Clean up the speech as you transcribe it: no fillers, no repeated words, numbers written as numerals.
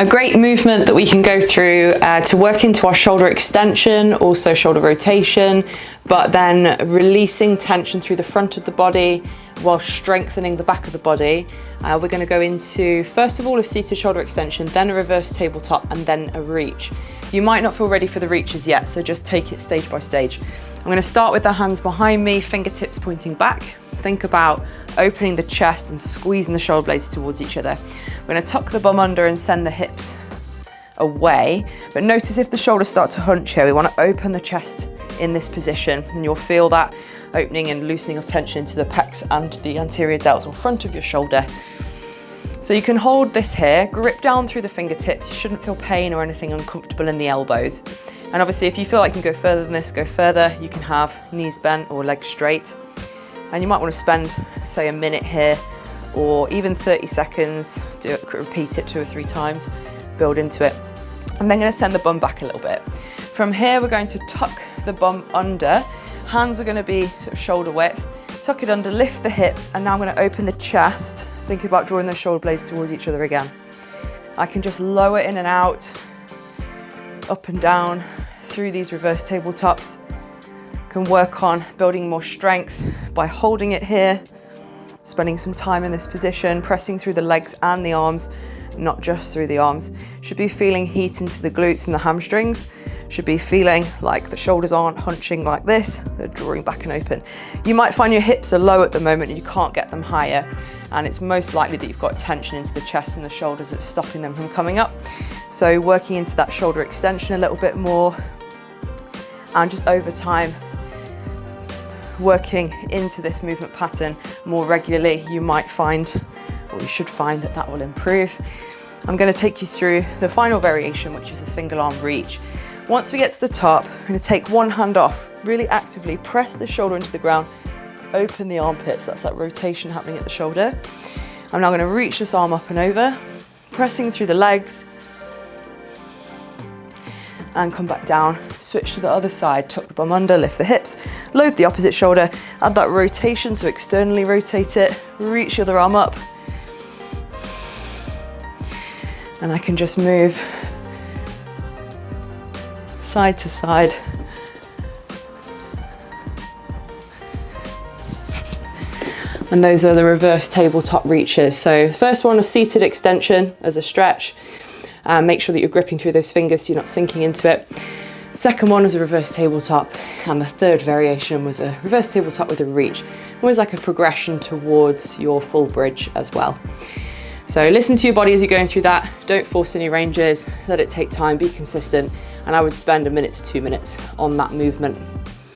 A great movement that we can go through to work into our shoulder extension, also shoulder rotation, but then releasing tension through the front of the body while strengthening the back of the body. We're going to go into, first of all, a seated shoulder extension, then a reverse tabletop, and then a reach. You might not feel ready for the reaches yet, so just take it stage by stage. I'm going to start with the hands behind me, fingertips pointing back. Think about opening the chest and squeezing the shoulder blades towards each other. We're going to tuck the bum under and send the hips away, but notice if the shoulders start to hunch here, we want to open the chest in this position, and you'll feel that opening and loosening of tension into the pecs and the anterior delts or front of your shoulder. So you can hold this here, grip down through the fingertips. You shouldn't feel pain or anything uncomfortable in the elbows. And obviously if you feel like you can go further than this, go further. You can have knees bent or legs straight. And you might want to spend, say, a minute here or even 30 seconds, repeat it 2 or 3 times, build into it. I'm then going to send the bum back a little bit. From here, we're going to tuck the bum under. Hands are going to be sort of shoulder width. Tuck it under, lift the hips, and now I'm going to open the chest. Think about drawing those shoulder blades towards each other again. I can just lower in and out, up and down through these reverse tabletops. Can work on building more strength by holding it here, spending some time in this position, pressing through the legs and the arms, not just through the arms. Should be feeling heat into the glutes and the hamstrings. Should be feeling like the shoulders aren't hunching like this, they're drawing back and open. You might find your hips are low at the moment and you can't get them higher, and it's most likely that you've got tension into the chest and the shoulders that's stopping them from coming up. So working into that shoulder extension a little bit more, and just over time, working into this movement pattern more regularly, you might find, or you should find, that that will improve. I'm going to take you through the final variation, which is a single arm reach. Once we get to the top, I'm going to take one hand off, really actively press the shoulder into the ground, open the armpits, that's that rotation happening at the shoulder. I'm now going to reach this arm up and over, pressing through the legs, and come back down, switch to the other side, tuck the bum under, lift the hips, load the opposite shoulder, add that rotation, so externally rotate it, reach the other arm up, and I can just move side to side. And those are the reverse tabletop reaches. So the first one, a seated extension as a stretch. Make sure that you're gripping through those fingers so you're not sinking into it. Second one was a reverse tabletop, and the third variation was a reverse tabletop with a reach. Always like a progression towards your full bridge as well. So listen to your body as you're going through that. Don't force any ranges, let it take time, be consistent, and I would spend 1 to 2 minutes on that movement.